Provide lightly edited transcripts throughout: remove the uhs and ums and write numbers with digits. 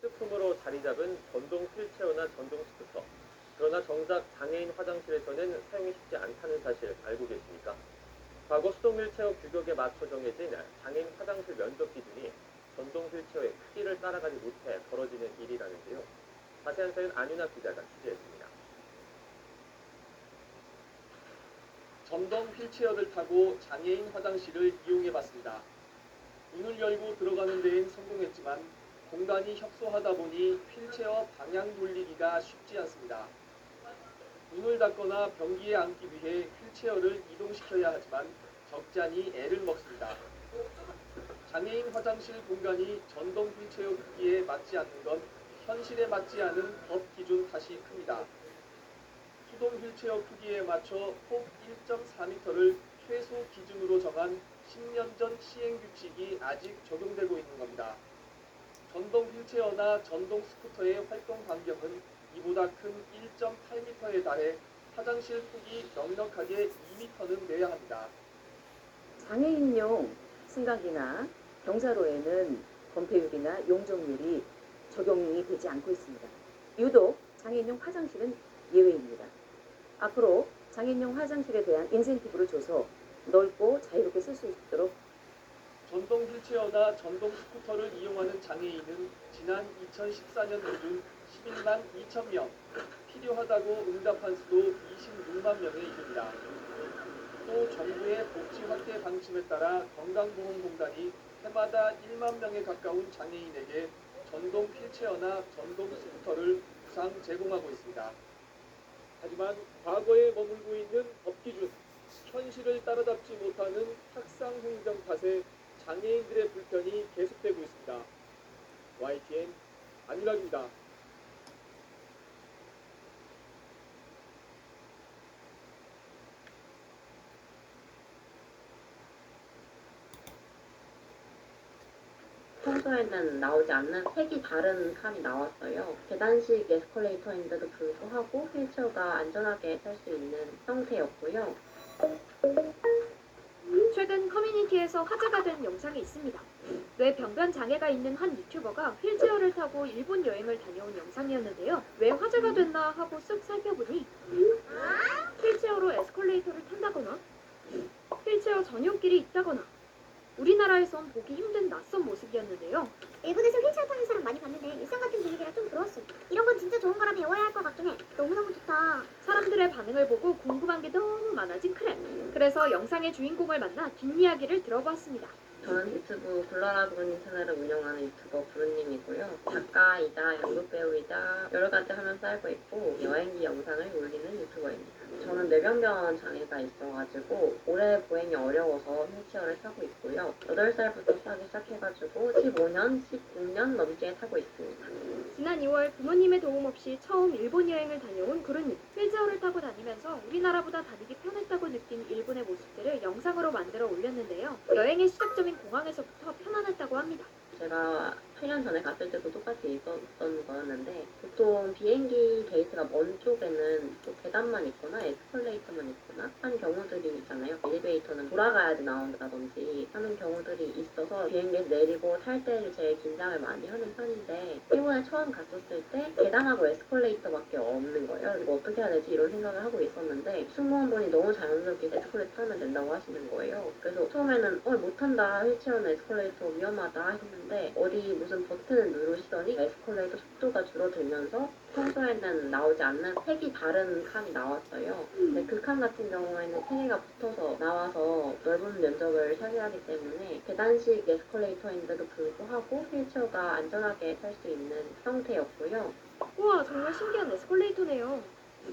필수품으로 자리 잡은 전동 휠체어나 전동 스쿠터. 그러나 정작 장애인 화장실에서는 사용이 쉽지 않다는 사실 알고 계십니까? 과거 수동 휠체어 규격에 맞춰 정해진 장애인 화장실 면적 기준이 전동 휠체어의 크기를 따라가지 못해 벌어지는 일이라는데요. 자세한 사연 안윤아 기자가 취재했습니다. 전동 휠체어를 타고 장애인 화장실을 이용해봤습니다. 문을 열고 들어가는 데엔 성공했지만 공간이 협소하다 보니 휠체어 방향 돌리기가 쉽지 않습니다. 문을 닫거나 변기에 앉기 위해 휠체어를 이동시켜야 하지만 적잖이 애를 먹습니다. 장애인 화장실 공간이 전동 휠체어 크기에 맞지 않는 건 현실에 맞지 않은 법 기준 탓이 큽니다. 수동 휠체어 크기에 맞춰 폭 1.4m를 최소 기준으로 정한 10년 전 시행 규칙이 아직 적용되고 있는 겁니다. 전동 휠체어나 전동 스쿠터의 활동 반경은 이보다 큰 1.8m에 달해 화장실 폭이 넉넉하게 2m는 내야 합니다. 장애인용 승강기나 경사로에는 건폐율이나 용적률이 적용이 되지 않고 있습니다. 유독 장애인용 화장실은 예외입니다. 앞으로 장애인용 화장실에 대한 인센티브를 줘서 넓고 자유롭게 쓸 수 있도록 전동 휠체어나 전동 스쿠터를 이용하는 장애인은 지난 2014년 기준 11만 2천 명, 필요하다고 응답한 수도 26만 명에 이릅니다. 또 정부의 복지 확대 방침에 따라 건강보험공단이 해마다 1만 명에 가까운 장애인에게 전동 휠체어나 전동 스쿠터를 무상 제공하고 있습니다. 하지만 과거에 머물고 있는 법기준, 현실을 따라잡지 못하는 탁상 행정 탓에 장애인들의 불편이 계속되고 있습니다. YTN 안윤학입니다. 평소에는 나오지 않는 색이 다른 칸이 나왔어요. 계단식 에스컬레이터인데도 불구하고 휠체어가 안전하게 탈 수 있는 형태였고요. 최근 커뮤니티에서 화제가 된 영상이 있습니다. 뇌병변 장애가 있는 한 유튜버가 휠체어를 타고 일본 여행을 다녀온 영상이었는데요. 왜 화제가 됐나 하고 쓱 살펴보니 휠체어로 에스컬레이터를 탄다거나 휠체어 전용길이 있다거나 우리나라에선 보기 힘든 낯선 모습이었는데요. 일본에서 휠체어 타는 사람 많이 봤는데 일상 같은 분위기라 좀 부러웠어. 이런 건 진짜 좋은 거라 배워야 할 것 같긴 해. 너무너무 좋다. 사람들의 반응을 보고 궁금한 게 너무 많아진 크랩. 그래서 영상의 주인공을 만나 뒷이야기를 들어봤습니다. 저는 유튜브 굴러라 부르님 채널을 운영하는 유튜버 부르님이고요. 작가이자 연극배우이자 여러 가지 하면서 살고 있고 여행기 영상을 올리는 유튜버입니다. 저는 뇌병변 장애가 있어가지고 오래 보행이 어려워서 휠체어를 타고 있고요. 8살부터 타기 시작해가지고 15년, 16년 넘게 타고 있습니다. 지난 2월 부모님의 도움 없이 처음 일본 여행을 다녀온 구루님. 휠체어를 타고 다니면서 우리나라보다 다니기 편했다고 느낀 일본의 모습들을 영상으로 만들어 올렸는데요. 여행의 시작점인 공항에서부터 편안했다고 합니다. 제가 8년 전에 갔을 때도 똑같이 있었던 거였는데 보통 비행기 게이트가 먼 쪽에는 또 계단만 있거나 에스컬레이터만 있거나 한 경우들이 있잖아요. 엘리베이터는 돌아가야지 나온다든지 하는 경우들이 있어서 비행기에서 내리고 탈 때를 제일 긴장을 많이 하는 편인데 일본에 처음 갔었을 때 계단하고 에스컬레이터밖에 없는 거예요. 그리고 어떻게 해야 되지 이런 생각을 하고 있었는데 승무원분이 너무 자연스럽게 에스컬레이터 타면 된다고 하시는 거예요. 그래서 처음에는 못한다, 휠체어는 에스컬레이터 위험하다 했는데 어디 무슨 버튼을 누르시더니 에스컬레이터 속도가 줄어들면서 평소에는 나오지 않는 색이 다른 칸이 나왔어요. 근데 그 칸 같은 경우에는 3개가 붙어서 나와서 넓은 면적을 차지하기 때문에 계단식 에스컬레이터인데도 불구하고 휠체어가 안전하게 탈 수 있는 형태였고요. 우와, 정말 신기한 에스컬레이터네요.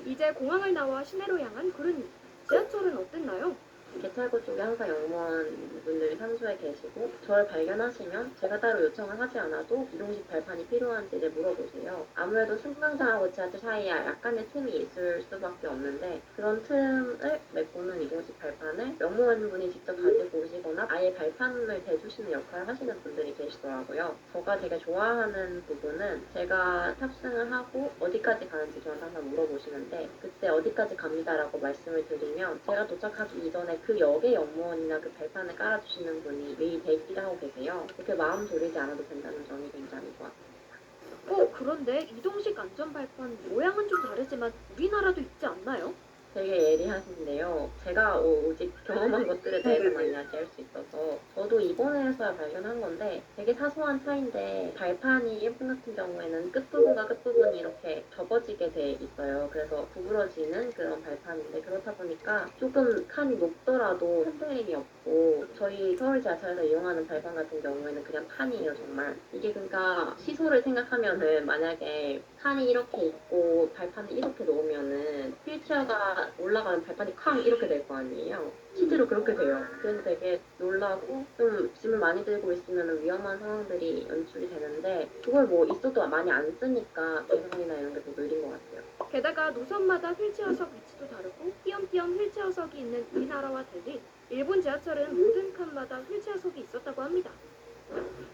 이제 공항을 나와 시내로 향한 구루님. 지하철은 어땠나요? 개찰구 쪽에 항상 영무원분들이 상주해 계시고 저를 발견하시면 제가 따로 요청을 하지 않아도 이동식 발판이 필요한지를 물어보세요. 아무래도 승강장하고 지하철 사이에 약간의 틈이 있을 수밖에 없는데 그런 틈을 메꾸는 이동식 발판을 영무원분이 직접 가지고 오시거나 아예 발판을 대주시는 역할을 하시는 분들이 계시더라고요. 제가 되게 좋아하는 부분은 제가 탑승을 하고 어디까지 가는지 저한테 항상 물어보시는데 그때 어디까지 갑니다라고 말씀을 드리면 제가 도착하기 이전에 그 역의 영무원이나 그 발판을 깔아주시는 분이 미리 대기를 하고 계세요. 그렇게 마음 졸이지 않아도 된다는 점이 굉장히 좋았습니다. 그런데 이동식 안전발판 모양은 좀 다르지만 우리나라도 있지 않나요? 되게 예리하신데요. 제가 오직 경험한 것들에 대해서만 이야기할 수 있어서 저도 이번에서야 발견한 건데 되게 사소한 차이인데 발판이 일본 같은 경우에는 끝부분과 끝부분이 이렇게 접어지게 돼 있어요. 그래서 구부러지는 그런 발판인데 그렇다 보니까 조금 칸이 높더라도 흔들림이 없고 저희 서울 지하철에서 이용하는 발판 같은 경우에는 그냥 판이에요 정말. 이게 그러니까 시소를 생각하면은 만약에 칸이 이렇게 있고 발판을 이렇게 놓으면은 휠체어가 올라가는 발판이 쾅 이렇게 될 거 아니에요. 실제로 그렇게 돼요. 그래서 되게 놀라고 좀 짐을 많이 들고 있으면 위험한 상황들이 연출이 되는데 그걸 뭐 있어도 많이 안 쓰니까 개선이나 이런 게 더 느린 것 같아요. 게다가 노선마다 휠체어석 위치도 다르고 띄엄띄엄 휠체어석이 있는 우리나라와 달리 일본 지하철은 모든 칸마다 휠체어석이 있었다고 합니다.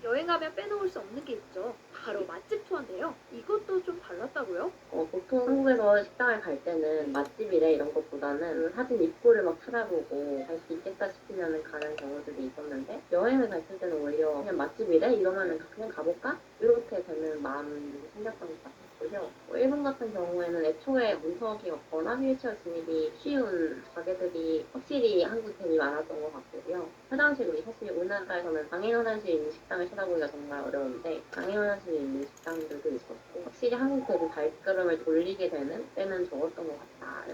여행하면 빼놓을 수 없는 게 있죠. 바로 맛집 투어인데요. 이것도 좀 달랐다고요? 보통 한국에서 식당을 갈 때는 맛집이래 이런 것보다는 사진 입구를 막 찾아보고 갈 수 있겠다 싶으면 가는 경우들이 있었는데 여행을 갔을 때는 오히려 그냥 맛집이래 이러면은 그냥 가볼까? 이렇게 되는 마음이 생겼던 것 같았고요. 일본 같은 경우에는 애초에 문턱이 없거나 휠체어 진입이 쉬운 가게들이 확실히 한국 대비 많았던 것 같고요. 화장실이 사실 우리나라에서는 장애인 화장실이 있는 식당을 찾아보기가 정말 어려운데 장애인 화장실이 있는 식당들도 있었고 확실히 한국 대비 발걸음을 돌리게 되는 때는 적었던 것 같다.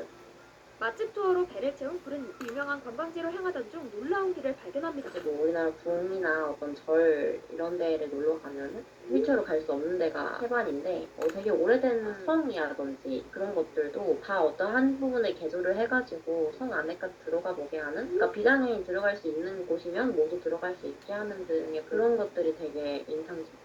맛집 투어로 배를 채운 굴은 유명한 관광지로 향하던 중 놀라운 길을 발견합니다. 뭐 우리나라 궁이나 어떤 절 이런 데를 놀러 가면은 휠체어로 갈 수 없는 데가 세반인데 되게 오래된 성이라든지 그런 것들도 다 어떤 한 부분을 개조를 해가지고 성 안에까지 들어가 보게 하는 그러니까 비장애인 들어갈 수 있는 곳이면 모두 들어갈 수 있게 하는 등의 그런 것들이 되게 인상적이었어요.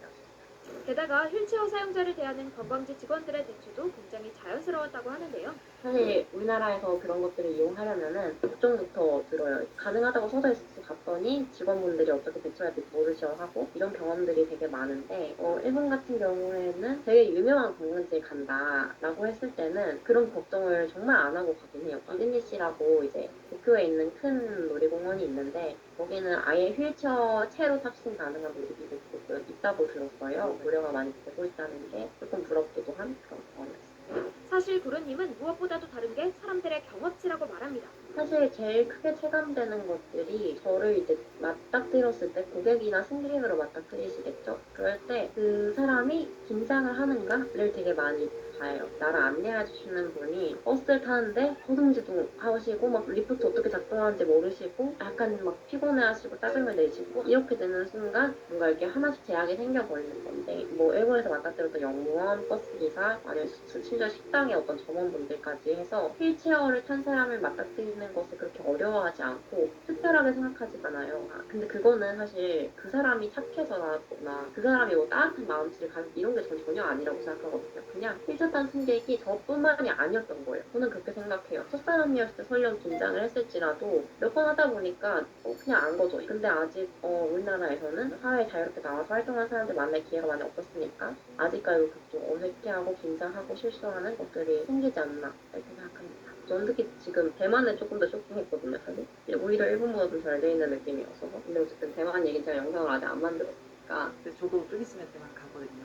게다가 휠체어 사용자를 대하는 관광지 직원들의 대처도 굉장히 자연스러웠다고 하는데요. 사실 우리나라에서 그런 것들을 이용하려면은 걱정부터 들어요. 가능하다고 써져 있어서 갔더니 직원분들이 어떻게 대처해야 될지 모르셔 하고 이런 경험들이 되게 많은데 일본 같은 경우에는 되게 유명한 관광지에 간다라고 했을 때는 그런 걱정을 정말 안 하고 가긴 해요. 디즈니시라고 이제 도쿄에 있는 큰 놀이공원이 있는데 거기는 아예 휠체어 채로 탑승 가능한 놀이기구도 있다고 들었어요. 고려가 많이 되고 있다는 게 조금 부럽기도 한 그런 경험이었어요. 사실 구루님은 무엇보다도 다른 게 사람들의 경험치라고 말합니다. 사실 제일 크게 체감되는 것들이 저를 이제 맞닥뜨렸을 때 고객이나 승객으로 맞닥뜨리시겠죠? 그럴 때 그 사람이 긴장을 하는가를 되게 많이 봐요. 나를 안내해 주시는 분이 버스를 타는데 허둥지둥 하시고 막 리프트 어떻게 작동하는지 모르시고 약간 막 피곤해하시고 짜증을 내시고 이렇게 되는 순간 뭔가 이렇게 하나씩 제약이 생겨버리는 건데 뭐 일본에서 맞닥뜨렸던 영무원, 버스기사 아니면 심지어 식당의 어떤 점원분들까지 해서 휠체어를 탄 사람을 맞닥뜨리는 것을 그렇게 어려워하지 않고 특별하게 생각하지 않아요. 근데 그거는 사실 그 사람이 착해서라거나 그 사람이 뭐 따뜻한 마음씨를 가진 이런 게 전 전혀 아니라고 생각하거든요. 그냥 휠체어 탄 승객이 저뿐만이 아니었던 거예요. 저는 그렇게 생각해요. 첫사람이었을 때 설령 긴장을 했을지라도 몇 번 하다 보니까 그냥 안 거죠. 근데 아직 우리나라에서는 사회에 자유롭게 나와서 활동하는 사람들 만날 기회가 많이 없었으니까 아직까지도 좀 어색해하고 긴장하고 실수하는 것들이 생기지 않나 이렇게 생각합니다. 저는 특히 지금 대만에 조금 더 쇼킹했거든요, 사실. 오히려 일본보다 좀 잘 돼 있는 느낌이어서. 근데 어쨌든 대만 얘기는 제가 영상을 아직 안 만들었으니까. 근데 저도 좀 있으면 대만 가거든요.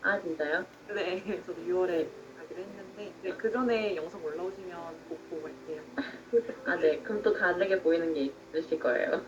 아, 진짜요? 네, 저도 6월에 가기로 했는데 그 전에 영상 올라오시면 꼭 보고 갈게요. 아, 네. 그럼 또 다르게 보이는 게 있으실 거예요.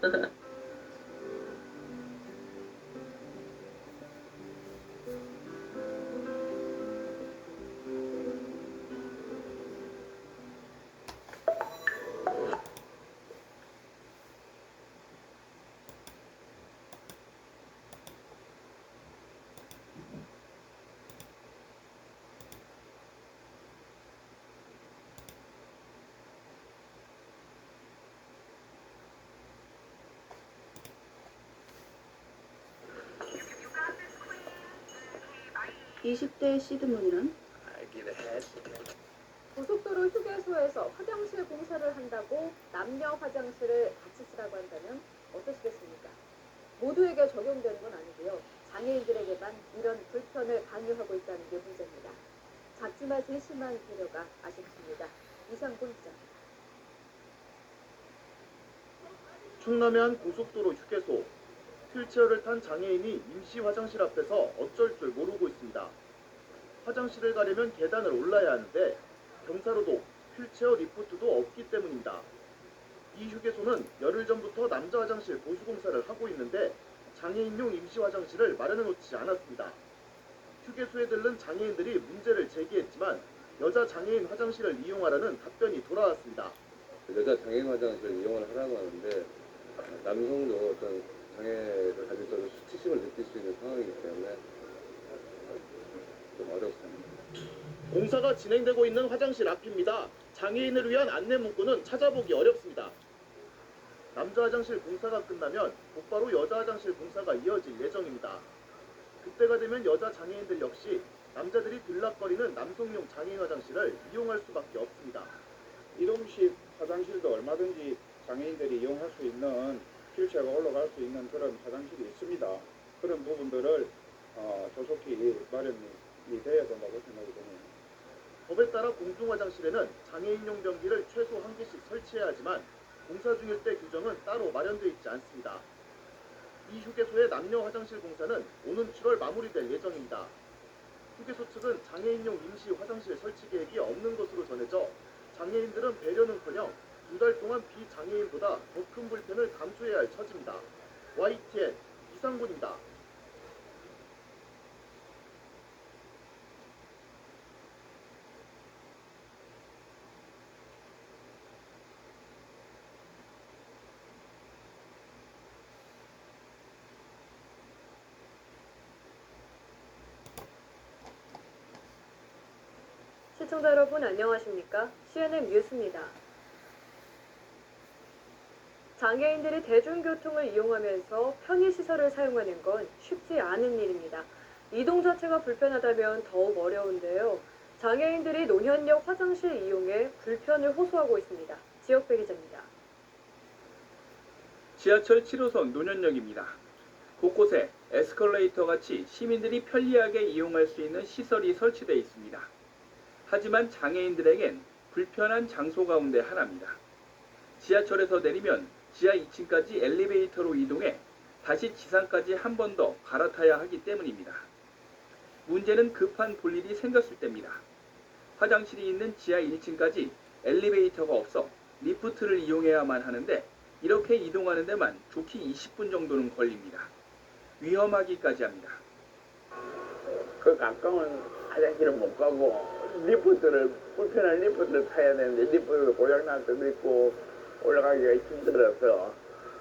고속도로 휴게소에서 화장실 공사를 한다고 남녀 화장실을 같이 쓰라고 한다면 어떠시겠습니까? 모두에게 적용되는 건 아니고요. 장애인들에게만 이런 불편을 강요하고 있다는 게 문제입니다. 작지만 세심한 배려가 아쉽습니다. 이상곤 기자입니다. 충남해안 고속도로 휴게소 휠체어를 탄 장애인이 임시 화장실 앞에서 어쩔 줄 모르고 있습니다. 화장실을 가려면 계단을 올라야 하는데 경사로도 휠체어 리프트도 없기 때문입니다. 이 휴게소는 열흘 전부터 남자 화장실 보수 공사를 하고 있는데 장애인용 임시 화장실을 마련해 놓지 않았습니다. 휴게소에 들른 장애인들이 문제를 제기했지만 여자 장애인 화장실을 이용하라는 답변이 돌아왔습니다. 여자 장애인 화장실을 이용을 하라고 하는데 남성도 어떤 장애를 가질 때 수치심을 느낄 수 있는 상황이기 때문에 좀 어렵습니다. 공사가 진행되고 있는 화장실 앞입니다. 장애인을 위한 안내 문구는 찾아보기 어렵습니다. 남자 화장실 공사가 끝나면 곧바로 여자 화장실 공사가 이어질 예정입니다. 그때가 되면 여자 장애인들 역시 남자들이 들락거리는 남성용 장애인 화장실을 이용할 수밖에 없습니다. 이동식 화장실도 얼마든지 장애인들이 이용할 수 있는 휠체어가 올라갈 수 있는 그런 화장실이 있습니다. 그런 부분들을 조속히 마련이 돼야 된다고 생각이 듭니다. 법에 따라 공중화장실에는 장애인용 변기를 최소 1개씩 설치해야 하지만 공사 중일 때 규정은 따로 마련되어 있지 않습니다. 이 휴게소의 남녀 화장실 공사는 오는 7월 마무리될 예정입니다. 휴게소 측은 장애인용 임시 화장실 설치 계획이 없는 것으로 전해져 장애인들은 배려는커녕 2달 동안 비장애인보다 더 큰 불편을 감수해야 할 처지입니다. YTN 이상군입니다. 시청자 여러분 안녕하십니까? CNN 뉴스입니다. 장애인들이 대중교통을 이용하면서 편의시설을 사용하는 건 쉽지 않은 일입니다. 이동 자체가 불편하다면 더욱 어려운데요. 장애인들이 노현역 화장실 이용에 불편을 호소하고 있습니다. 지역배 기자입니다. 지하철 7호선 노년역입니다. 곳곳에 에스컬레이터 같이 시민들이 편리하게 이용할 수 있는 시설이 설치되어 있습니다. 하지만 장애인들에겐 불편한 장소 가운데 하나입니다. 지하철에서 내리면 지하 2층까지 엘리베이터로 이동해 다시 지상까지 한 번 더 갈아타야 하기 때문입니다. 문제는 급한 볼일이 생겼을 때입니다. 화장실이 있는 지하 1층까지 엘리베이터가 없어 리프트를 이용해야만 하는데 이렇게 이동하는 데만 좋게 20분 정도는 걸립니다. 위험하기까지 합니다. 그 가까운 화장실은 못 가고 불편한 리프트를 타야 되는데 리프트도 고장날 때도 있고 올라가기가 힘들어서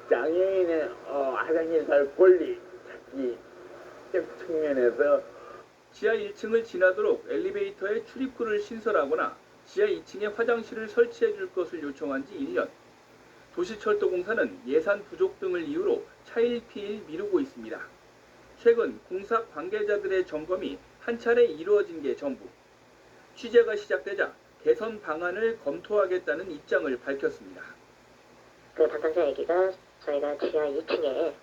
장애인의 화장실 갈 권리 찾기 측면에서 지하 1층을 지나도록 엘리베이터에 출입구를 신설하거나 지하 2층에 화장실을 설치해 줄 것을 요청한 지 1년. 도시철도공사는 예산 부족 등을 이유로 차일피일 미루고 있습니다. 최근 공사 관계자들의 점검이 한 차례 이루어진 게 전부. 취재가 시작되자 개선 방안을 검토하겠다는 입장을 밝혔습니다. 그 담당자 얘기가 저희가 지하 2층에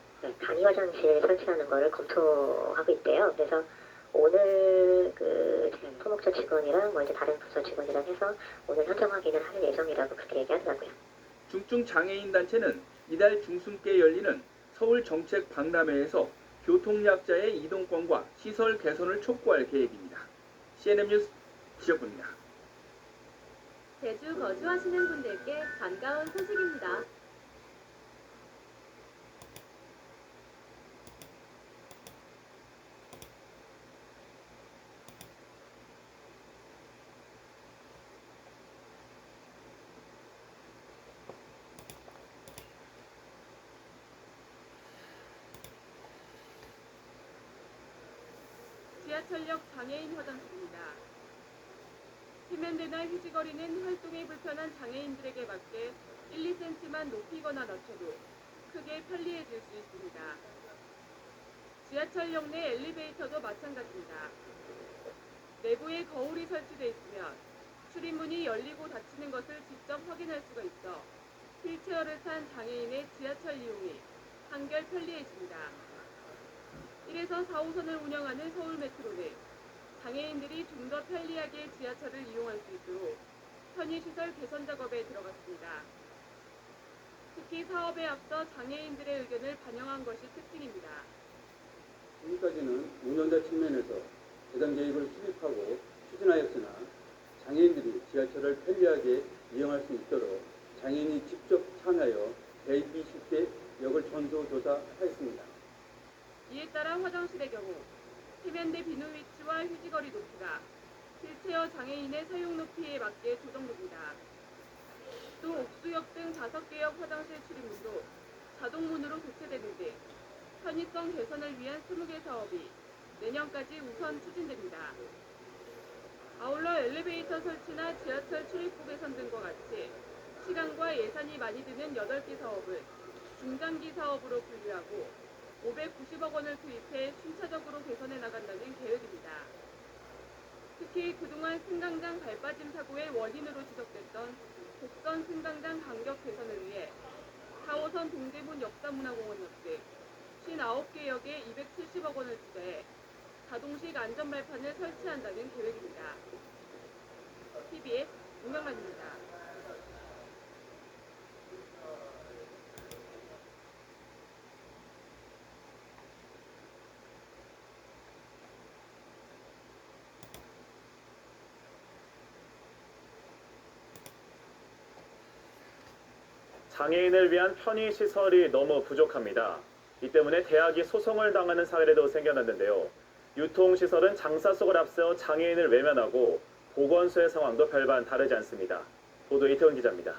간이 화장실 설치하는 거를 검토하고 있대요. 그래서 오늘 그 토목처 직원이랑 이제 다른 부서 직원이랑 해서 오늘 현장 확인을 할 예정이라고 그렇게 얘기하더라고요. 중증 장애인 단체는 이달 중순께 열리는 서울 정책 박람회에서 교통약자의 이동권과 시설 개선을 촉구할 계획입니다. CNN 뉴스 지역구입니다. 제주 거주하시는 분들께 반가운 소식입니다. 지하철역 장애인 화장실입니다. 세면대나 휴지거리는 활동이 불편한 장애인들에게 맞게 1, 2cm만 높이거나 낮춰도 크게 편리해질 수 있습니다. 지하철역 내 엘리베이터도 마찬가지입니다. 내부에 거울이 설치되어 있으면 출입문이 열리고 닫히는 것을 직접 확인할 수가 있어 휠체어를 탄 장애인의 지하철 이용이 한결 편리해집니다. 이래서 4호선을 운영하는 서울메트로는 장애인들이 좀 더 편리하게 지하철을 이용할 수 있도록 편의시설 개선 작업에 들어갔습니다. 특히 사업에 앞서 장애인들의 의견을 반영한 것이 특징입니다. 지금까지는 운영자 측면에서 관련 계획을 수립하고 추진하였으나 장애인들이 지하철을 편리하게 이용할 수 있도록 장애인이 직접 참여하여 대입이 쉽게 역을 전수조사하였습니다. 이에 따라 화장실의 경우 세면대 비누 위치와 휴지거리 높이가 휠체어 장애인의 사용 높이에 맞게 조정됩니다. 또 옥수역 등 5개역 화장실 출입문도 자동문으로 교체되는 등 편의성 개선을 위한 20개 사업이 내년까지 우선 추진됩니다. 아울러 엘리베이터 설치나 지하철 출입구 개선 등과 같이 시간과 예산이 많이 드는 8개 사업을 중장기 사업으로 분류하고 590억 원을 투입해 순차적으로 개선해 나간다는 계획입니다. 특히 그동안 승강장 발빠짐 사고의 원인으로 지적됐던 곡선 승강장 간격 개선을 위해 4호선 동대문 역사문화공원 등 59개 역에 270억 원을 투자해 자동식 안전발판을 설치한다는 계획입니다. TBS 문경란입니다. 장애인을 위한 편의시설이 너무 부족합니다. 이 때문에 대학이 소송을 당하는 사례도 생겨났는데요. 유통시설은 장사 속을 앞세워 장애인을 외면하고 보건소의 상황도 별반 다르지 않습니다. 보도 이태원 기자입니다.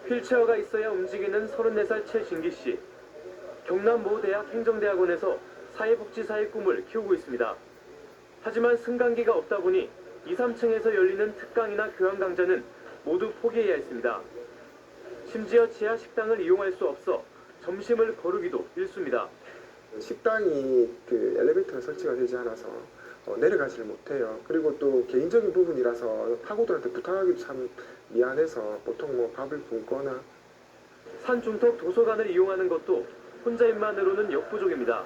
휠체어가 있어야 움직이는 34살 최진기 씨. 경남 모 대학 행정대학원에서 사회복지사의 꿈을 키우고 있습니다. 하지만 승강기가 없다 보니 2, 3층에서 열리는 특강이나 교양 강좌는 모두 포기해야 했습니다. 심지어 지하 식당을 이용할 수 없어 점심을 거르기도 일쑤입니다. 식당이 엘리베이터가 설치가 되지 않아서 내려가지를 못해요. 그리고 또 개인적인 부분이라서 파고들한테 부탁하기도 참 미안해서 보통 밥을 굶거나. 산중턱 도서관을 이용하는 것도 혼자인만으로는 역부족입니다.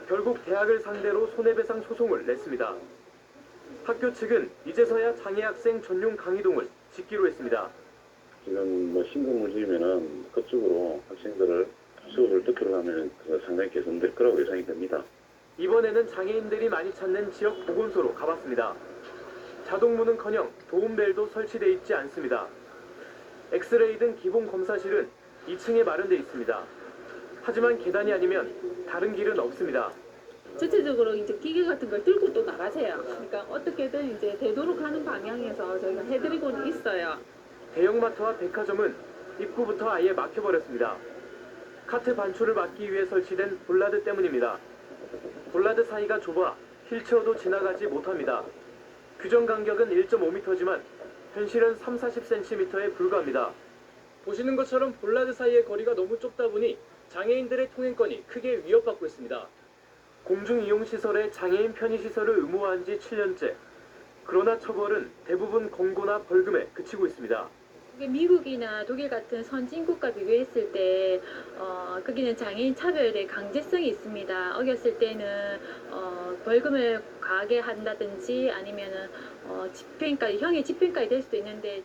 결국 대학을 상대로 손해배상 소송을 냈습니다. 학교 측은 이제서야 장애 학생 전용 강의동을 짓기로 했습니다. 지금 신금을 지으면은 그쪽으로 학생들을 수업을 듣도록 하면 상당히 개선될 거라고 예상이 됩니다. 이번에는 장애인들이 많이 찾는 지역 보건소로 가봤습니다. 자동문은커녕 도움벨도 설치돼 있지 않습니다. 엑스레이 등 기본 검사실은 2층에 마련돼 있습니다. 하지만 계단이 아니면 다른 길은 없습니다. 전체적으로 이제 기계 같은 걸 들고 또 나가세요. 그러니까 어떻게든 이제 되도록 하는 방향에서 저희가 해드리고는 있어요. 대형마트와 백화점은 입구부터 아예 막혀버렸습니다. 카트 반출을 막기 위해 설치된 볼라드 때문입니다. 볼라드 사이가 좁아 휠체어도 지나가지 못합니다. 규정 간격은 1.5m지만 현실은 30-40cm에 불과합니다. 보시는 것처럼 볼라드 사이의 거리가 너무 좁다 보니 장애인들의 통행권이 크게 위협받고 있습니다. 공중이용시설에 장애인 편의시설을 의무화한 지 7년째. 그러나 처벌은 대부분 공고나 벌금에 그치고 있습니다. 미국이나 독일 같은 선진국과 비교했을 때 거기는 장애인 차별의 강제성이 있습니다. 어겼을 때는 벌금을 과하게 한다든지 아니면은 형의 집행까지 될 수도 있는데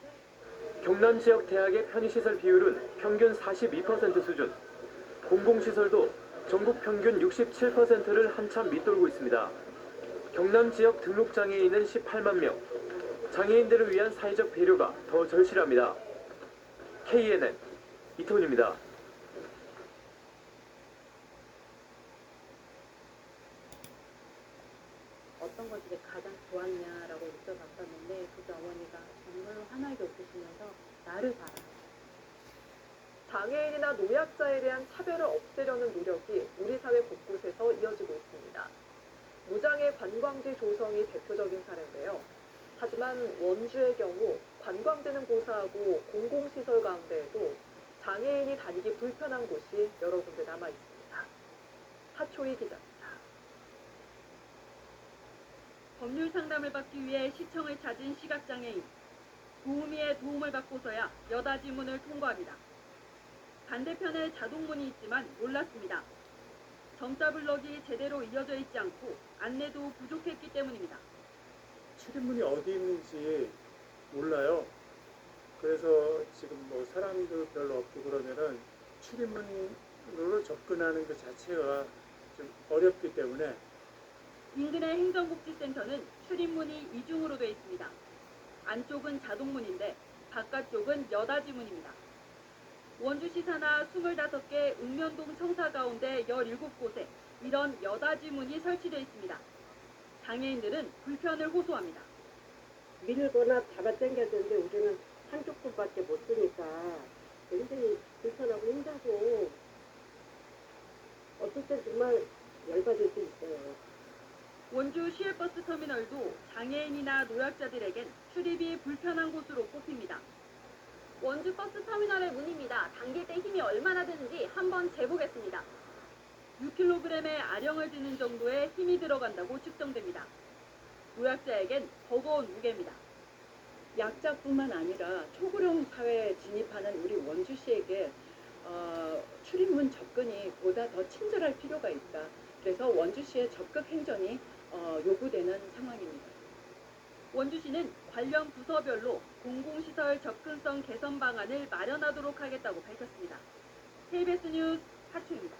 경남 지역 대학의 편의시설 비율은 평균 42% 수준. 공공시설도 전국 평균 67%를 한참 밑돌고 있습니다. 경남 지역 등록장애인은 18만 명. 장애인들을 위한 사회적 배려가 더 절실합니다. KNN 이태원입니다. 어떤 것들이 가장 좋았냐라고 여쭤봤었는데 그때 어머니가 정말 환하게 웃으시면서 나를 봐라. 장애인이나 노약자에 대한 차별을 없애려는 노력이 우리 사회 곳곳에서 이어지고 있습니다. 무장애 관광지 조성이 대표적인 사례인데요. 하지만 원주의 경우 관광지는 고사하고 공공시설 가운데에도 장애인이 다니기 불편한 곳이 여러 군데 남아 있습니다. 하초희 기자입니다. 법률 상담을 받기 위해 시청을 찾은 시각장애인. 도우미의 도움을 받고서야 여다지문을 통과합니다. 반대편에 자동문이 있지만 몰랐습니다. 점자 블럭이 제대로 이어져 있지 않고 안내도 부족했기 때문입니다. 출입문이 어디 있는지 몰라요. 그래서 지금 사람도 별로 없고 그러면은 출입문으로 접근하는 그 자체가 좀 어렵기 때문에 인근의 행정복지센터는 출입문이 이중으로 되어 있습니다. 안쪽은 자동문인데 바깥쪽은 여닫이문입니다. 원주시 산하 25개 읍면동 청사 가운데 17곳에 이런 여닫이문이 설치되어 있습니다. 장애인들은 불편을 호소합니다. 밀거나 잡아당겨야 되는데 우리는 한쪽 분밖에 못 쓰니까 굉장히 불편하고 힘들고 어떨 땐 정말 열받을 때 있어요. 원주 시외버스 터미널도 장애인이나 노약자들에겐 출입이 불편한 곳으로 꼽힙니다. 원주 버스 터미널의 문입니다. 당길 때 힘이 얼마나 드는지 한번 재보겠습니다. 6kg의 아령을 드는 정도의 힘이 들어간다고 측정됩니다. 노약자에겐 버거운 무게입니다. 약자뿐만 아니라 초고령 사회에 진입하는 우리 원주시에게 출입문 접근이 보다 더 친절할 필요가 있다. 그래서 원주시의 적극 행정이 요구되는 상황입니다. 원주시는 관련 부서별로 공공시설 접근성 개선 방안을 마련하도록 하겠다고 밝혔습니다. KBS 뉴스 하추입니다.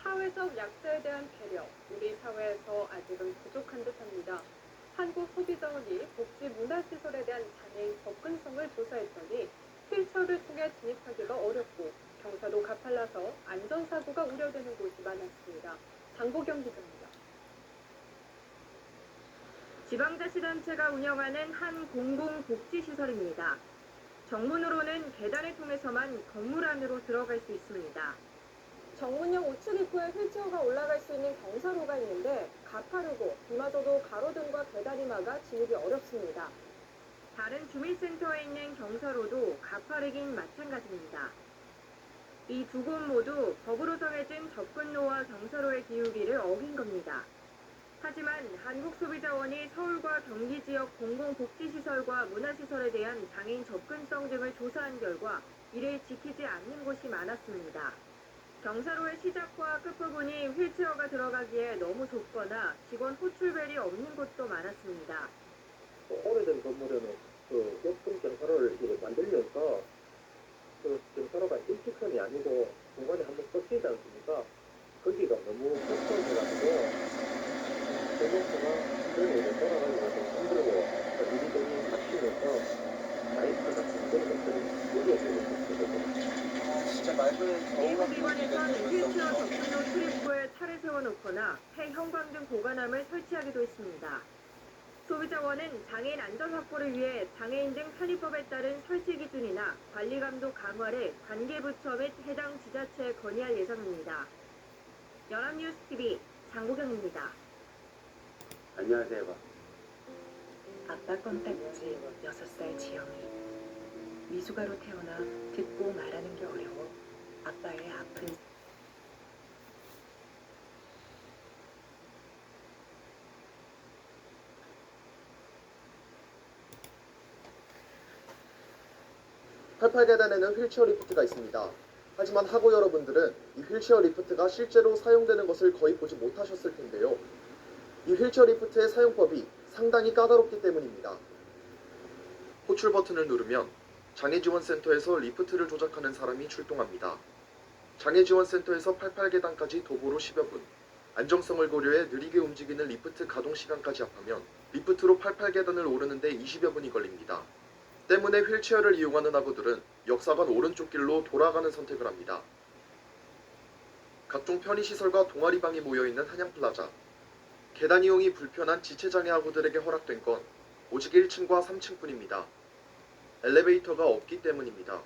사회적 약자에 대한 배려, 우리 사회에서 아직은 부족한 듯합니다. 한국소비자원이 복지문화시설에 대한 장애인 접근성을 조사했더니 휠체어를 통해 진입하기가 어렵고 경사도 가팔라서 안전사고가 우려되는 곳이 많았습니다. 장보경 기자입니다. 지방자치단체가 운영하는 한 공공복지시설입니다. 정문으로는 계단을 통해서만 건물 안으로 들어갈 수 있습니다. 정문역 우측 입구에 휠체어가 올라갈 수 있는 경사로가 있는데 가파르고 이마저도 가로등과 계단이 막아 진입이 어렵습니다. 다른 주민센터에 있는 경사로도 가파르긴 마찬가지입니다. 이 두 곳 모두 법으로 정해진 접근로와 경사로의 기울기를 어긴 겁니다. 하지만 한국소비자원이 서울과 경기 지역 공공복지시설과 문화시설에 대한 장애인 접근성 등을 조사한 결과 이를 지키지 않는 곳이 많았습니다. 경사로의 시작과 끝부분이 휠체어가 들어가기에 너무 좁거나 직원 호출벨이 없는 곳도 많았습니다. 오래된 건물에는 높은 경사로를 이렇게 만들면서 경사로가 일직선이 아니고 중간에 한번 꺾이지 않습니까? 거기가 너무 뻑뻑해가지고 대공수가 주변에 돌아가기가 좀 힘들고 미리들이 닥치면서 나이트 같은 그런 것들이 우려되고 있거든요. 일부기관에선 휠체어 접근로 출입구에 차를 세워놓거나 폐 형광등 보관함을 설치하기도 했습니다. 소비자원은 장애인 안전 확보를 위해 장애인 등 편의법에 따른 설치 기준이나 관리 감독 강화를 관계부처 및 해당 지자체에 건의할 예정입니다. 연합뉴스TV 장보경입니다. 안녕하세요. 아빠 껌딱지 6살 지영이. 미숙아로 태어나 듣고 말하는 게 어려워 아빠의 아픈 (88계단에는) 휠체어 리프트가 있습니다. 하지만 학우 여러분들은 이 휠체어 리프트가 실제로 사용되는 것을 거의 보지 못하셨을 텐데요. 이 휠체어 리프트의 사용법이 상당히 까다롭기 때문입니다. 호출 버튼을 누르면 장애지원센터에서 리프트를 조작하는 사람이 출동합니다. 장애지원센터에서 88계단까지 도보로 10여 분, 안정성을 고려해 느리게 움직이는 리프트 가동 시간까지 합하면 리프트로 88계단을 오르는데 20여 분이 걸립니다. 때문에 휠체어를 이용하는 학우들은 역사관 오른쪽 길로 돌아가는 선택을 합니다. 각종 편의시설과 동아리방이 모여있는 한양플라자. 계단 이용이 불편한 지체장애 학우들에게 허락된 건 오직 1층과 3층뿐입니다. 엘리베이터가 없기 때문입니다.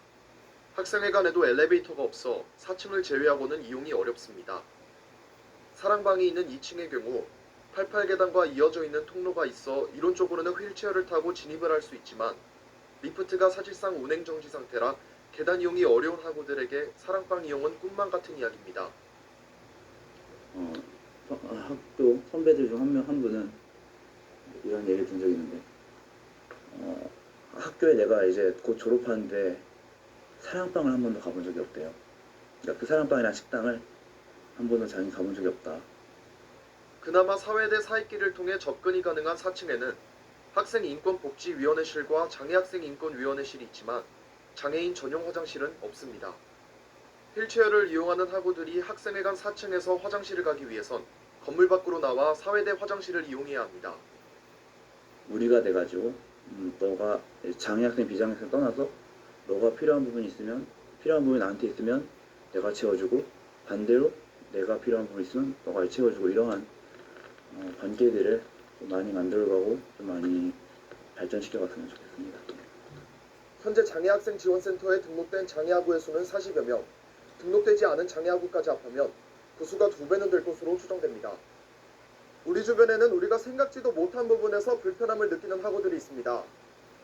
학생회관에도 엘리베이터가 없어 4층을 제외하고는 이용이 어렵습니다. 사랑방이 있는 2층의 경우 88계단과 이어져 있는 통로가 있어 이론적으로는 휠체어를 타고 진입을 할 수 있지만 리프트가 사실상 운행 정지 상태라 계단 이용이 어려운 학우들에게 사랑방 이용은 꿈만 같은 이야기입니다. 학교 선배들 중 한 분은 이런 얘기를 든 적이 있는데 학교에 내가 이제 곧 졸업하는데 사랑방을 한 번도 가본 적이 없대요. 그러니까 그 사랑방이나 식당을 한 번도 자기 가본 적이 없다. 그나마 사회대 사익기를 통해 접근이 가능한 4층에는 학생인권복지위원회실과 장애학생인권위원회실이 있지만 장애인 전용 화장실은 없습니다. 휠체어를 이용하는 학우들이 학생회관 4층에서 화장실을 가기 위해선 건물 밖으로 나와 사회대 화장실을 이용해야 합니다. 무리가 돼가지고 너가 장애학생 비장애학생 떠나서 너가 필요한 부분이 있으면 필요한 부분이 나한테 있으면 내가 채워주고 반대로 내가 필요한 부분이 있으면 너가 채워주고 이러한 관계들을 좀 많이 만들어가고 좀 많이 발전시켜갔으면 좋겠습니다. 현재 장애학생 지원센터에 등록된 장애학우의 수는 40여 명, 등록되지 않은 장애학우까지 합하면 그 수가 2배는 될 것으로 추정됩니다. 우리 주변에는 우리가 생각지도 못한 부분에서 불편함을 느끼는 학우들이 있습니다.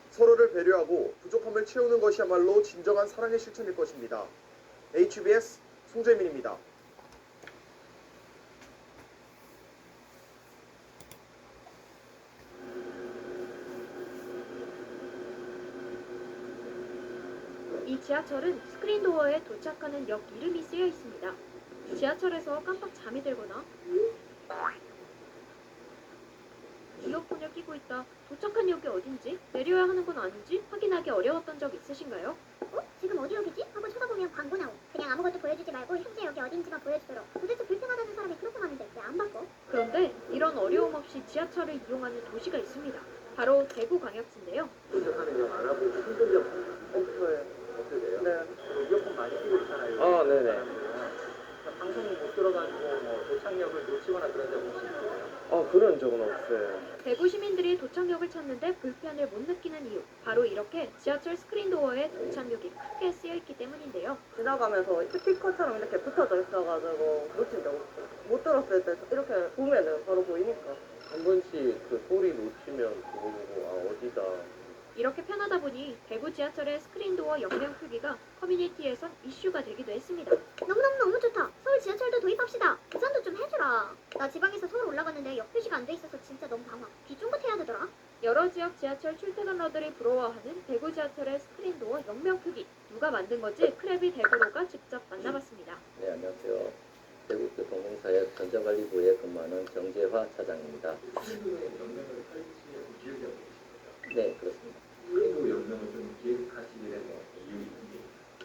서로를 배려하고 부족함을 채우는 것이야말로 진정한 사랑의 실천일 것입니다. HBS 송재민입니다. 이 지하철은 스크린도어에 도착하는 역 이름이 쓰여 있습니다. 지하철에서 깜빡 잠이 들거나 이어폰을 끼고 있다. 도착한 역이 어딘지, 내려야 하는 건 아닌지 확인하기 어려웠던 적 있으신가요? 지금 어디 역이지? 하고 쳐다보면 광고 나옴. 그냥 아무것도 보여주지 말고 현재 역이 어딘지만 보여주도록. 도대체 불편하다는 사람이 그렇게 하는데 왜 안 바꿔? 그런데 이런 어려움 없이 지하철을 이용하는 도시가 있습니다. 바로 대구광역시인데요. 도착하는 역 알아보고 힘든 적 없어요. 어떻게 돼요? 네. 이어폰 많이 끼고 있잖아요. 네네. 방송 못 들어가지고 뭐 도착역을 놓치거나 그런 적 혹시 있어요? 그런 적은 없어요. 대구 시민들이 도착역을 찾는데 불편을 못 느끼는 이유, 바로 이렇게 지하철 스크린도어에 도착역이 크게 쓰여 있기 때문인데요. 지나가면서 스티커처럼 이렇게 붙어져 있어가지고 놓친 적 없어요. 못 들었을 때 이렇게 보면은 바로 보이니까. 한 번씩 그 소리 놓치면 그거 보고 어디다. 이렇게 편하다 보니 대구 지하철의 스크린도어 역량 표기가 커뮤니티에선 이슈가 되기도 했습니다. 너무 좋다. 서울 지하철도 도입합시다. 개선도 좀 해주라. 나 지방에서 서울 올라갔는데 역 표시가 안 돼 있어서 진짜 너무 당황. 귀쫑긋해야 되더라. 여러 지역 지하철 출퇴근러들이 부러워하는 대구 지하철의 스크린도어 역량 표기. 누가 만든 건지 크래비 대구로가 직접 만나봤습니다. 네, 안녕하세요. 대구교통공사의 전자관리부에 근무하는 정재화 차장입니다. 네, 그렇습니다. 그리고 역량을 좀 기획하시게 된 이유가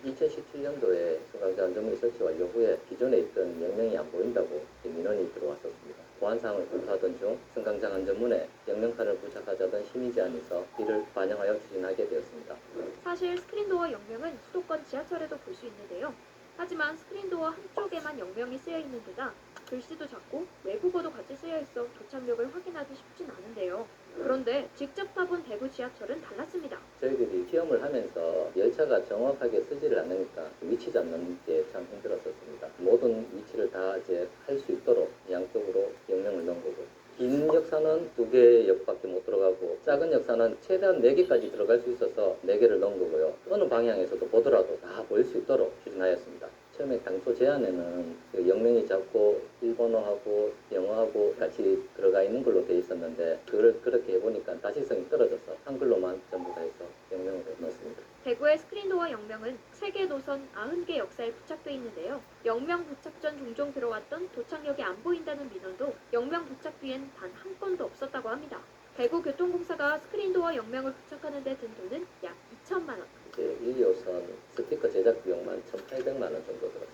2017년도에 승강자 안전문이 설치 완료 후에 기존에 있던 역량이 안 보인다고 민원이 들어왔었습니다. 보안사항을 검토하던 중 승강장 안전문에 역량판을 부착하자던 심의 제안이 있어 이를 반영하여 추진하게 되었습니다. 사실 스크린도어 역명은 수도권 지하철에도 볼 수 있는데요. 하지만 스크린도어 한쪽에만 역명이 쓰여 있는 데다 글씨도 작고 외국어도 같이 쓰여 있어 도착역을 확인하기 쉽진 않은데요. 그런데 직접 타본 대구 지하철은 달랐습니다. 저희들이 시험을 하면서 열차가 정확하게 쓰지를 않으니까 위치 잡는 게 참 힘들었었습니다. 모든 위치를 다 이제 할 수 있도록 양쪽으로 역량을 넣은 거고, 긴 역사는 2개의 역밖에 못 들어가고 작은 역사는 최대한 4개까지 들어갈 수 있어서 4개를 넣은 거고요. 어느 방향에서도 보더라도 다 보일 수 있도록 추진하였습니다. 처음에 당초 제안에는 그 역명이 작고 일본어하고 영어하고 같이 들어가 있는 걸로 돼 있었는데 그걸 그렇게 해보니까 다시성이 떨어져서 한글로만 전부 다 해서 역명을 넣었습니다. 대구의 스크린도어 역명은 세계 노선 90개 역사에 부착돼 있는데요. 역명 부착 전 종종 들어왔던 도착역이 안 보인다는 민원도 역명 부착 뒤엔 단 한 건도 없었다고 합니다. 대구교통공사가 스크린도어 역명을 부착하는 데 든 돈은 약 2천만 원. 이제 1호선 스티커 제작 비용만 1,800만 원 정도 들었습니다.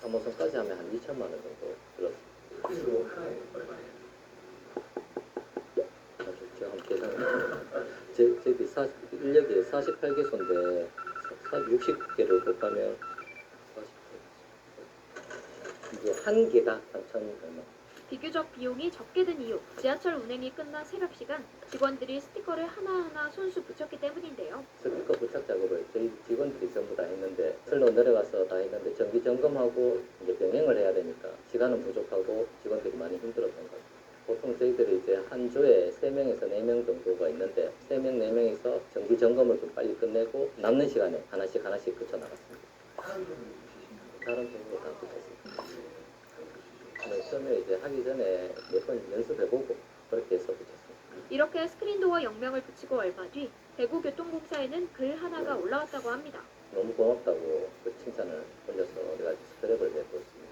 3호선까지 하면 한 2천만 원 정도 들었습니다. 그리고 하나에 얼마예요? 제가 한번 계산해보면 저기 인력이 48개소인데 60개를 곱하면 40개 이제 한 개가 3천 얼마. 비교적 비용이 적게 든 이유, 지하철 운행이 끝난 새벽 시간 직원들이 스티커를 하나하나 손수 붙였기 때문인데요. 스티커 부착 작업을 저희 직원들이 전부 다 했는데 철로 내려가서 다 했는데 정기 점검하고 이제 병행을 해야 되니까 시간은 부족하고 직원들이 많이 힘들었던 것 같아요. 보통 저희들이 이제 한 조에 3명에서 4명 정도가 있는데 3명, 4명이서 정기 점검을 좀 빨리 끝내고 남는 시간에 하나씩 붙여 나갔습니다. 다른 정도 다 붙였습니다. 처음에 이제 하기 전에 몇 번 연습해보고 그렇게 해서 붙였습니다. 이렇게 스크린도어 영명을 붙이고 얼마 뒤 대구교통공사에는 글 하나가 올라왔다고 합니다. 너무 고맙다고 그 칭찬을 올려서 우리가 스크랩을 내고 있습니다.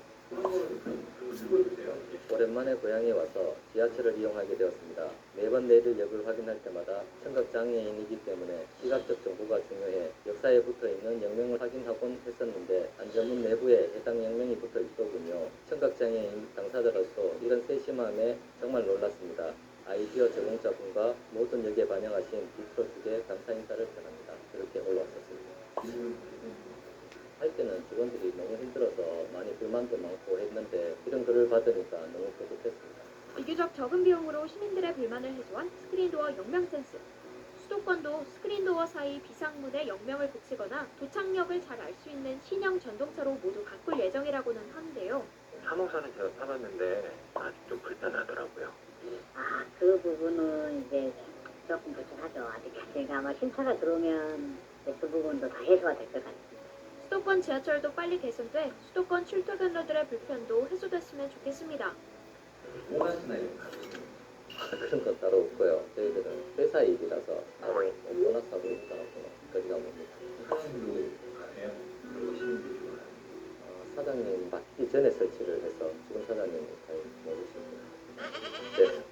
오랜만에 고향에 와서 지하철을 이용하게 되었습니다. 매번 내릴 역을 확인할 때마다 청각장애인이기 때문에 시각적 정보가 중요해 역사에 붙어있는 영명을 확인하곤 했었는데 안전문 내부에 해당 영명이 붙어 있더군요. 청각장애인 당사자로서 이런 세심함에 정말 놀랐습니다. 아이디어 제공자분과 모든 역에 반영하신 빅터 측에 감사 인사를 전합니다. 이렇게 올라왔었습니다. 할 때는 직원들이 너무 힘들어서 많이 불만도 많고 했는데 이런 글을 받으니까 너무 뿌듯했습니다. 비교적 적은 비용으로 시민들의 불만을 해소한 스크린도어 영명 센스. 수도권도 스크린도어 사이 비상문에 영명을 붙이거나 도착역을 잘 알 수 있는 신형 전동차로 모두 바꿀 예정이라고는 하는데요. 3호선은 제가 타봤는데 아주 좀 불편하더라고요. 그 부분은 이제 조금 불편하죠. 아직까지 아마 신차가 들어오면 그 부분도 다 해소가 될 것 같습니다. 수도권 지하철도 빨리 개선돼 수도권 출퇴근러들의 불편도 해소됐으면 좋겠습니다. 원하시나요? 그런 건 따로 없고요. 저희들은 회사 일이라서 따로 보너스하고 있다고 거기가 뭡니다. 사장님 맡기기 전에 설치를 해서 지금 사장님이 잘 모르십니다. 네.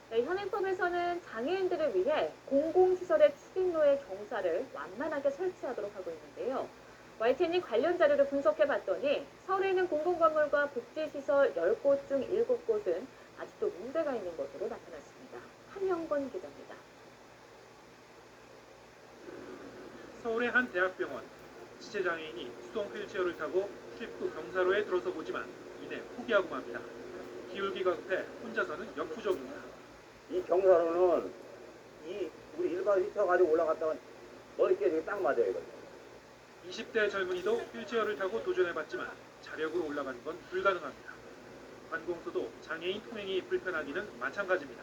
네, 현행법에서는 장애인들을 위해 공공시설의 출입로에 경사를 완만하게 설치하도록 하고 있는데요. YTN이 관련 자료를 분석해봤더니 서울에 있는 공공건물과 복지시설 10곳 중 7곳은 아직도 문제가 있는 것으로 나타났습니다. 한영건 기자입니다. 서울의 한 대학병원 지체장애인이 수동 휠체어를 타고 출입구 경사로에 들어서 보지만 이내 포기하고 맙니다. 기울기가 급해 혼자서는 역부족입니다. 이 경사로는 우리 일반 휠체어 가지고 올라갔다가 머리 깨지게 딱 맞아요, 이거. 20대 젊은이도 휠체어를 타고 도전해봤지만 자력으로 올라가는 건 불가능합니다. 관공서도 장애인 통행이 불편하기는 마찬가지입니다.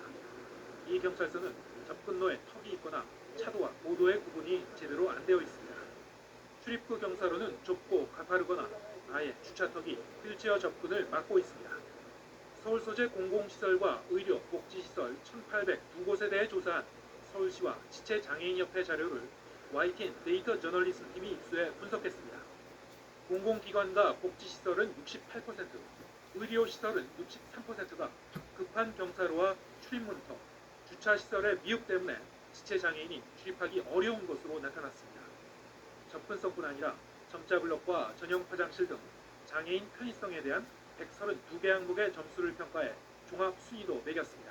이 경찰서는 접근로에 턱이 있거나 차도와 보도의 구분이 제대로 안 되어 있습니다. 출입구 경사로는 좁고 가파르거나 아예 주차턱이 휠체어 접근을 막고 있습니다. 서울 소재 공공시설과 의료, 복지시설 1,802곳에 대해 조사한 서울시와 지체장애인협회 자료를 YTN 데이터 저널리즘 팀이 입수해 분석했습니다. 공공기관과 복지시설은 68%, 의료시설은 63%가 급한 경사로와 출입문턱, 주차시설의 미흡 때문에 지체장애인이 출입하기 어려운 것으로 나타났습니다. 접근성뿐 아니라 점자블럭과 전용 화장실 등 장애인 편의성에 대한 132개 항목의 점수를 평가해 종합 순위도 매겼습니다.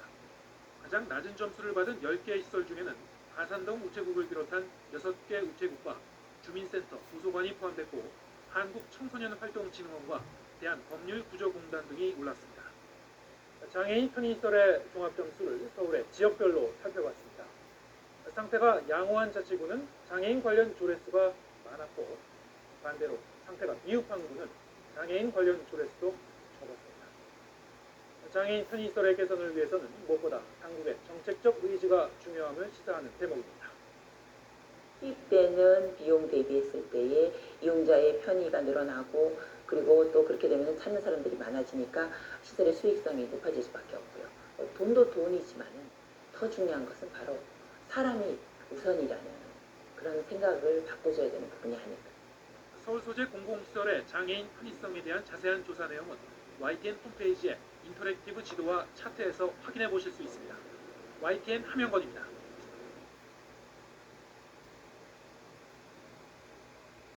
가장 낮은 점수를 받은 10개 시설 중에는 가산동 우체국을 비롯한 6개 우체국과 주민센터, 도서관이 포함됐고 한국청소년활동진흥원과 대한법률구조공단 등이 올랐습니다. 장애인 편의시설의 종합점수를 서울의 지역별로 살펴봤습니다. 상태가 양호한 자치구는 장애인 관련 조례수가 많았고 반대로 상태가 미흡한 구는 장애인 관련 조례수도 적었습니다. 장애인 편의시설의 개선을 위해서는 무엇보다 당국의 정책적 의지가 중요함을 시사하는 대목입니다. 수입되는 비용 대비했을 때에 이용자의 편의가 늘어나고 그리고 또 그렇게 되면 찾는 사람들이 많아지니까 시설의 수익성이 높아질 수밖에 없고요. 돈도 돈이지만은 더 중요한 것은 바로 사람이 우선이라는 그런 생각을 바꿔줘야 되는 부분이 아닐까. 서울 소재 공공시설의 장애인 편의성에 대한 자세한 조사 내용은 YTN 홈페이지에 인터랙티브 지도와 차트에서 확인해 보실 수 있습니다. YTN 함영건입니다.